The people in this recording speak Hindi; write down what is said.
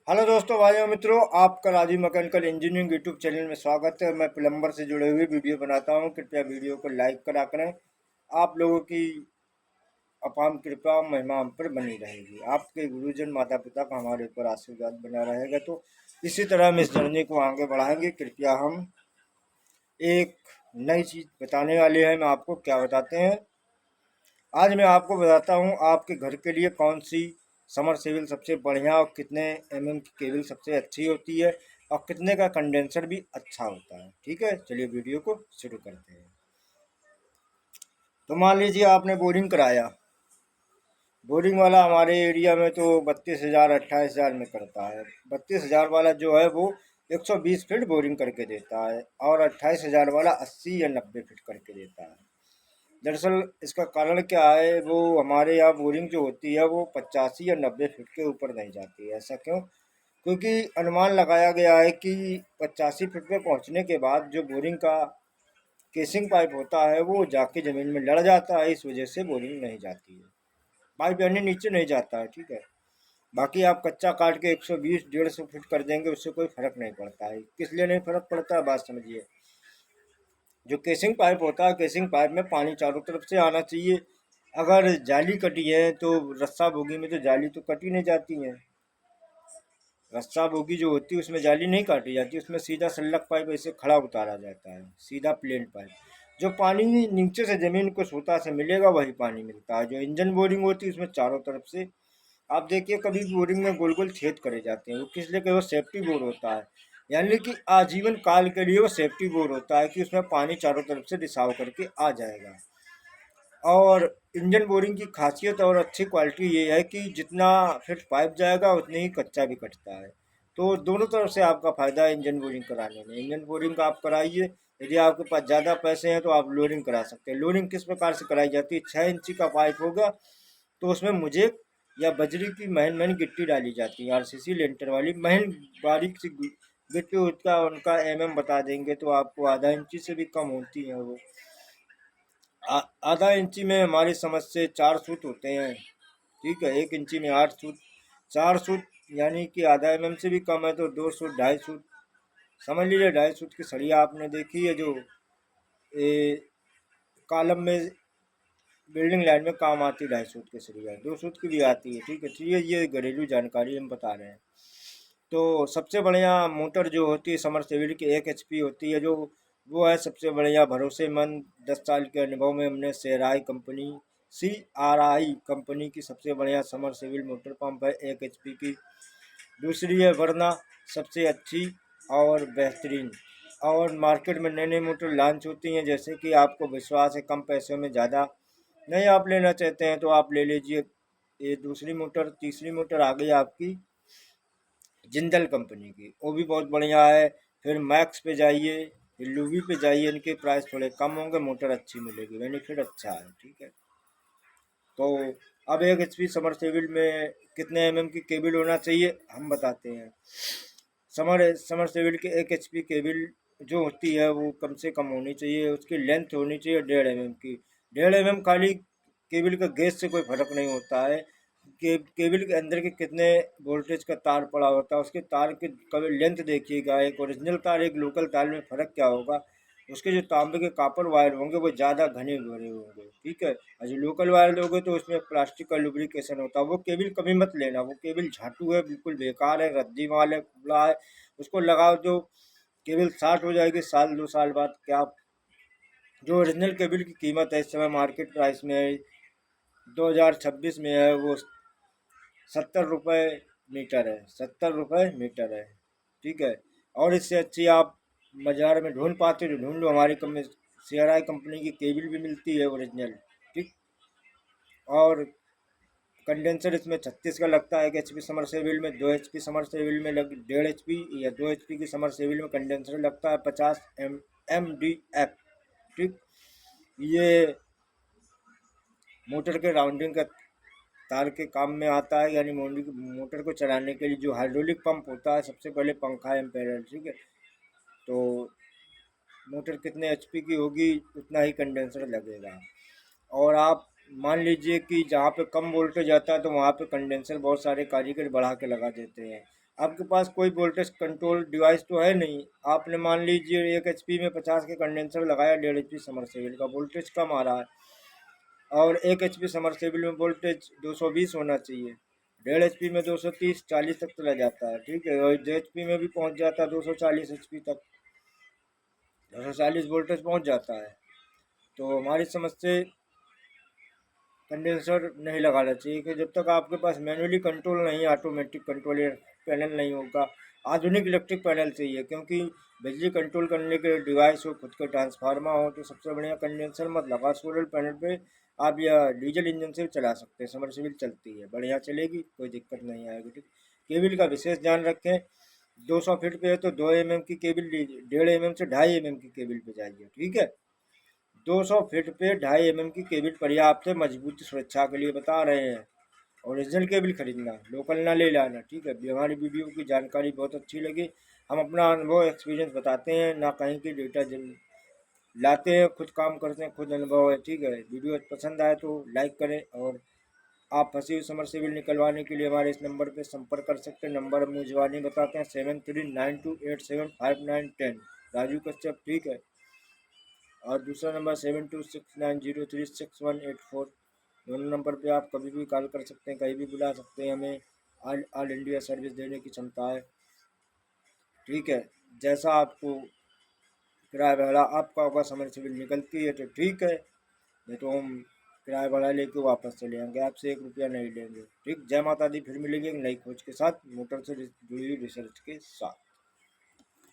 हेलो दोस्तों, भाइयों मित्रों, आपका Rajiv mechanical engineering YouTube channel में स्वागत है। मैं प्लम्बर से जुड़े हुए वीडियो बनाता हूं। कृपया वीडियो को लाइक करा करें। आप लोगों की अपार कृपा महिमा हम पर बनी रहेगी। आपके गुरुजन माता पिता का हमारे ऊपर आशीर्वाद बना रहेगा। तो इसी तरह हम इस जर्नी को आगे बढ़ाएंगे। कृपया हम एक नई चीज़ बताने वाले हैं। मैं आपको क्या बताते हैं, आज मैं आपको बताता हूँ आपके घर के लिए कौन सी समरसेबल सबसे बढ़िया और कितने एमएम की केबल सबसे अच्छी होती है और कितने का कंडेंसर भी अच्छा होता है। ठीक है, चलिए वीडियो को शुरू करते हैं। तो मान लीजिए आपने बोरिंग कराया। बोरिंग वाला हमारे एरिया में तो 32,000 28,000 में करता है। 32,000 वाला जो है वो 120 फीट बोरिंग करके देता है और 28,000 वाला 80 या 90 फीट करके देता है। दरअसल इसका कारण क्या है, वो हमारे यहाँ बोरिंग जो होती है वो 85 या 90 फीट के ऊपर नहीं जाती है। ऐसा क्यों? क्योंकि अनुमान लगाया गया है कि 85 फीट पे पहुंचने के बाद जो बोरिंग का केसिंग पाइप होता है वो जाके ज़मीन में लड़ जाता है। इस वजह से बोरिंग नहीं जाती है, पाइप यानी नीचे नहीं जाता है। ठीक है, बाकी आप कच्चा काट के 120 150 फीट कर देंगे, उससे कोई फर्क नहीं पड़ता है। किस लिए नहीं फर्क पड़ता है, बात समझिए। जो केसिंग पाइप होता है, केसिंग पाइप में पानी चारों तरफ से आना चाहिए। अगर जाली कटी है तो रस्सा बोगी में तो जाली तो कटी नहीं जाती है। रस्सा बोगी जो होती है उसमें जाली नहीं काटी जाती, उसमें सीधा सल्लक पाइप ऐसे खड़ा उतारा जाता है, सीधा प्लेन पाइप। जो पानी नीचे से जमीन को सूता से मिलेगा वही पानी मिलता है। जो इंजन बोरिंग होती है उसमें चारों तरफ से आप देखिए, कभी बोरिंग में गोल गोल छेद करे जाते हैं। वो किस लिए? कि वो सेफ्टी बोर होता है, यानी कि आजीवन काल के लिए वो सेफ्टी बोर होता है कि उसमें पानी चारों तरफ से रिसाव करके आ जाएगा। और इंजन बोरिंग की खासियत और अच्छी क्वालिटी ये है कि जितना फिट पाइप जाएगा उतनी ही कच्चा भी कटता है। तो दोनों तरफ से आपका फ़ायदा है इंजन बोरिंग कराने में। इंजन बोरिंग का आप कराइए। यदि आपके पास ज़्यादा पैसे हैं तो आप लोडिंग करा सकते हैं। लोडिंग किस प्रकार से कराई जाती है? 6 इंची का पाइप होगा तो उसमें मुझे या बजरी की महीन महीन गिट्टी डाली जाती है। आरसीसी लेंटर वाली महीन बारीक सी गिट्टी, उसका उनका एमएम बता देंगे तो आपको आधा इंची से भी कम होती है वो। आधा इंची में हमारी समझ से 4 सूत होते हैं। ठीक है, 1 इंची में 8 सूत, 4 सूत यानी कि आधा एमएम से भी कम है तो 2 सूत 2.5 सूत। समझ लीजिए 2.5 सूत की सरिया आपने देखी है जो ए, कॉलम में बिल्डिंग लाइन में काम आती है। 2.5 सूत की सरिया 2 सूत की भी आती है। ठीक है, तो ये घरेलू जानकारी हम बता रहे हैं। तो सबसे बढ़िया मोटर जो होती है समरसेबल की 1 HP होती है, जो वो है सबसे बढ़िया भरोसेमंद। 10 साल के अनुभव में हमने CRI कंपनी की सबसे बढ़िया समरसेबल मोटर पंप है 1 HP की। दूसरी है वरना, सबसे अच्छी और बेहतरीन। और मार्केट में नई नई मोटर लॉन्च होती हैं, जैसे कि आपको विश्वास है कम पैसों में ज़्यादा नहीं आप लेना चाहते हैं तो आप ले लीजिए ये दूसरी मोटर। तीसरी मोटर आ गई आपकी जिंदल कंपनी की, वो भी बहुत बढ़िया है। फिर मैक्स पे जाइए, फिर लूवी पे जाइए, इनके प्राइस थोड़े कम होंगे, मोटर अच्छी मिलेगी, बेनिफिट अच्छा है। ठीक है, तो अब 1 HP समरसेबल में कितने एमएम की केबल होना चाहिए हम बताते हैं। समरसेबल की 1 HP केबल जो होती है वो कम से कम होनी चाहिए, उसकी लेंथ होनी चाहिए 1.5 mm की। 1.5 mm खाली केबल का गेज से कोई फर्क नहीं होता है। केबल के अंदर के कितने वोल्टेज का तार पड़ा होता है, उसके तार की कभी लेंथ देखिएगा। एक ओरिजिनल तार एक लोकल तार में फ़र्क क्या होगा, उसके जो तांबे के कापर वायर होंगे वो ज़्यादा घने भरे होंगे। ठीक है, और जो लोकल वायर लोगे तो उसमें प्लास्टिक का लुब्रिकेशन होता है। वो केबल कभी मत लेना, वो केबल झाटू है, बिल्कुल बेकार है, रद्दी माल है, खुला है। उसको लगाओ तो केबल शार्ट हो जाएगी साल 2 साल बाद। क्या जो ओरिजिनल केबल की कीमत है इस समय मार्केट प्राइस में है 2026 में है वो 70 रुपये मीटर है। 70 रुपये मीटर है। ठीक है, और इससे अच्छी आप बाजार में ढूंढ पाते हो तो ढूंढ लो। हमारी कंपनी CRI कंपनी की केबल भी मिलती है ओरिजिनल। ठीक, और कंडेंसर इसमें 36 का लगता है 1 HP समरसेबल में। 2 HP समरसेबल में लग 1.5 HP या 2 HP की समरसेबल में कंडेंसर लगता है 50 MDF। ठीक, ये मोटर के राउंडिंग का तार के काम में आता है, यानी मोटर को चलाने के लिए जो हाइड्रोलिक पंप होता है, सबसे पहले पंखा एम्पेयर। ठीक है, तो मोटर कितने HP की होगी उतना ही कंडेंसर लगेगा। और आप मान लीजिए कि जहाँ पे कम वोल्टेज आता है तो वहाँ पे कंडेंसर बहुत सारे कारीगर बढ़ा के लगा देते हैं। आपके पास कोई वोल्टेज कंट्रोल डिवाइस तो है नहीं। आपने मान लीजिए 1 HP में 50 के कंडेंसर लगाया, 1.5 HP समरसेबिल का वोल्टेज कम आ रहा है, और 1 HP समरसेबिल में वोल्टेज 220 होना चाहिए। 1.5 HP में 230-40 तक चला जाता है, ठीक है, और 2 HP में भी पहुंच जाता है 240 HP तक, 240 वोल्टेज पहुंच जाता है। तो हमारी समझ से कंडेंसर नहीं लगाना चाहिए कि जब तक आपके पास मैनुअली कंट्रोल नहीं, ऑटोमेटिक कंट्रोल पैनल नहीं होगा। आधुनिक इलेक्ट्रिक पैनल चाहिए, क्योंकि बिजली कंट्रोल करने के डिवाइस हो, खुद के ट्रांसफार्मर हो, तो सबसे बढ़िया कंडेंसर मत लगा। सोलर पैनल पे आप या डीजल इंजन से भी चला सकते हैं, समरसेबिल चलती है, बढ़िया चलेगी, कोई दिक्कत नहीं आएगी, ठीक। केबल का विशेष ध्यान रखें। 200 फीट पे है तो 2 mm की केबल लीजिए, 1.5 mm से 2.5 mm की केबल पे जाइए, ठीक है। 200 फीट पे 2.5 mm की केबल पर्याप्त है, मजबूत सुरक्षा के लिए बता रहे हैं। ओरिजिनल केबल खरीदना, लोकल ना ले लाना, ठीक है। हमारी वीडियो की जानकारी बहुत अच्छी लगी, हम अपना अनुभव एक्सपीरियंस बताते हैं, ना कहीं की डेटा लाते हैं, खुद काम करते हैं, खुद अनुभव है, ठीक है। वीडियो पसंद आए तो लाइक करें, और आप फंसी हुई समरसेबिल निकलवाने के लिए हमारे इस नंबर पर संपर्क कर सकते हैं। नंबर हम जुबानी बताते हैं, 7392875910, राजू कश्यप, ठीक है। और दूसरा नंबर 7269036184। दोनों नंबर पे आप कभी भी कॉल कर सकते हैं, कहीं भी बुला सकते हैं हमें। ऑल इंडिया सर्विस देने की क्षमता है, ठीक है। जैसा आपको किराया भाड़ा आपका होगा, समरसेबिल निकलती है तो ठीक है, नहीं तो हम किराया भाड़ा लेके वापस चले आएंगे, आपसे 1 रुपया नहीं लेंगे, ठीक। जय माता दी, फिर मिलेंगे एक नई खोज के साथ, मोटर से जुड़ी हुई रिसर्च के साथ।